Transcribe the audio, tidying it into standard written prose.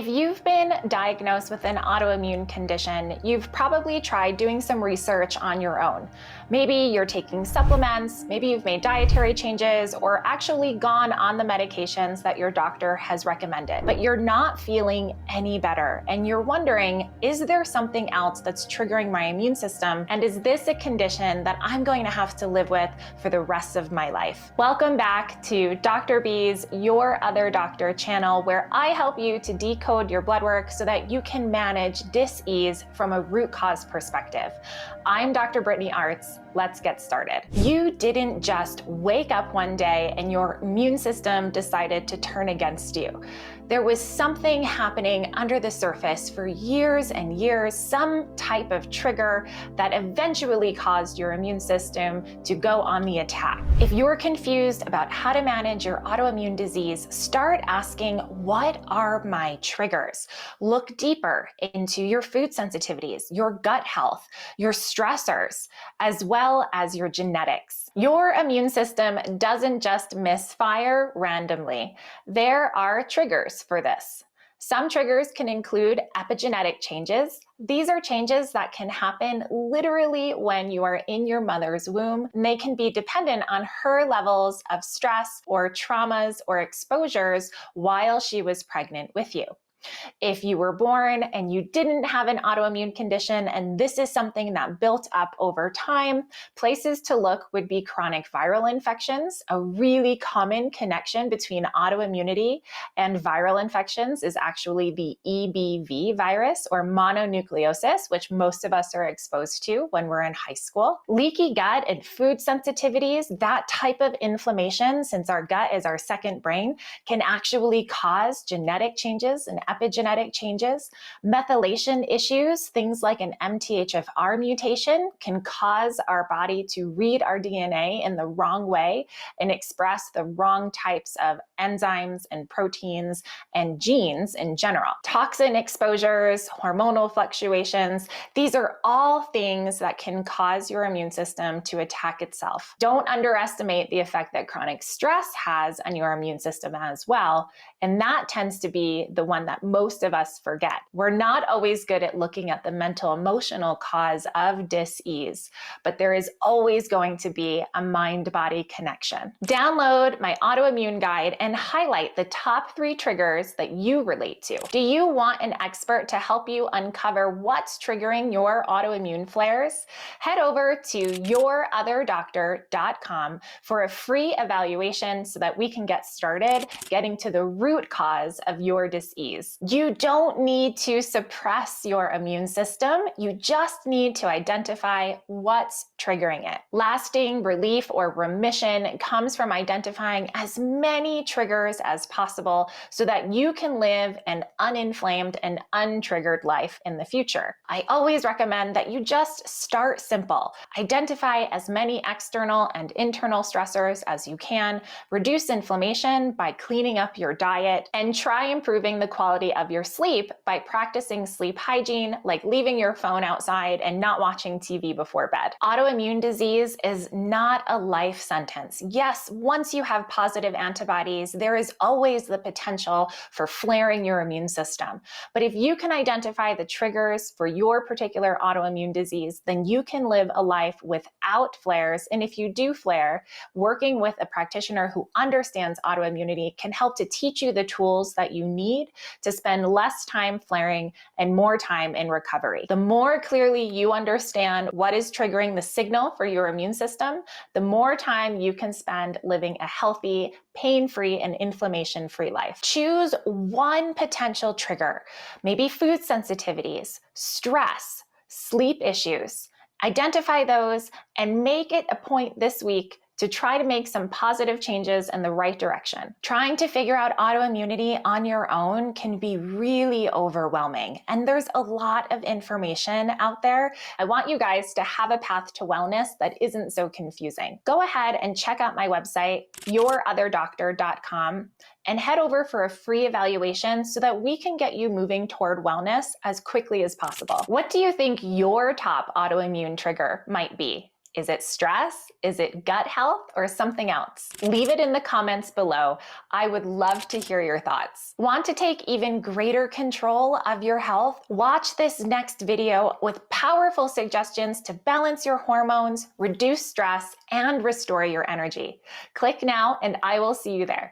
If you've been diagnosed with an autoimmune condition, you've probably tried doing some research on your own. Maybe you're taking supplements, maybe you've made dietary changes, or actually gone on the medications that your doctor has recommended, but you're not feeling any better. And you're wondering, is there something else that's triggering my immune system? And is this a condition that I'm going to have to live with for the rest of my life? Welcome back to Dr. B's Your Other Doctor channel, where I help you to decode your blood work so that you can manage dis-ease from a root cause perspective. I'm Dr. Britnei Arts. Let's get started. You didn't just wake up one day and your immune system decided to turn against you. There was something happening under the surface for years and years, some type of trigger that eventually caused your immune system to go on the attack. If you're confused about how to manage your autoimmune disease, start asking, what are my triggers? Look deeper into your food sensitivities, your gut health, your stressors, as well as your genetics. Your immune system doesn't just misfire randomly. There are triggers for this. Some triggers can include epigenetic changes. These are changes that can happen literally when you are in your mother's womb, and they can be dependent on her levels of stress or traumas or exposures while she was pregnant with you. If you were born and you didn't have an autoimmune condition, and this is something that built up over time, places to look would be chronic viral infections. A really common connection between autoimmunity and viral infections is actually the EBV virus, or mononucleosis, which most of us are exposed to when we're in high school. Leaky gut and food sensitivities, that type of inflammation, since our gut is our second brain, can actually cause genetic changes and epigenetic changes. Methylation issues, things like an MTHFR mutation, can cause our body to read our DNA in the wrong way and express the wrong types of enzymes and proteins and genes in general. Toxin exposures, hormonal fluctuations, these are all things that can cause your immune system to attack itself. Don't underestimate the effect that chronic stress has on your immune system as well, and that tends to be the one that most of us forget. We're not always good at looking at the mental emotional cause of dis-ease, but there is always going to be a mind-body connection. Download my autoimmune guide and highlight the top 3 triggers that you relate to. Do you want an expert to help you uncover what's triggering your autoimmune flares? Head over to yourotherdoctor.com for a free evaluation so that we can get started getting to the root cause of your dis-ease. You don't need to suppress your immune system. You just need to identify what's triggering it. Lasting relief or remission comes from identifying as many triggers as possible so that you can live an uninflamed and untriggered life in the future. I always recommend that you just start simple. Identify as many external and internal stressors as you can, reduce inflammation by cleaning up your diet, and try improving the quality of your sleep by practicing sleep hygiene, like leaving your phone outside and not watching TV before bed. Autoimmune disease is not a life sentence. Yes, once you have positive antibodies, there is always the potential for flaring your immune system. But if you can identify the triggers for your particular autoimmune disease, then you can live a life without flares. And if you do flare, working with a practitioner who understands autoimmunity can help to teach you the tools that you need to spend less time flaring and more time in recovery. The more clearly you understand what is triggering the signal for your immune system, the more time you can spend living a healthy, pain-free, and inflammation-free life. Choose one potential trigger, maybe food sensitivities, stress, sleep issues. Identify those and make it a point this week to try to make some positive changes in the right direction. Trying to figure out autoimmunity on your own can be really overwhelming, and there's a lot of information out there. I want you guys to have a path to wellness that isn't so confusing. Go ahead and check out my website, yourotherdoctor.com, and head over for a free evaluation so that we can get you moving toward wellness as quickly as possible. What do you think your top autoimmune trigger might be? Is it stress? Is it gut health or something else? Leave it in the comments below. I would love to hear your thoughts. Want to take even greater control of your health? Watch this next video with powerful suggestions to balance your hormones, reduce stress, and restore your energy. Click now and I will see you there.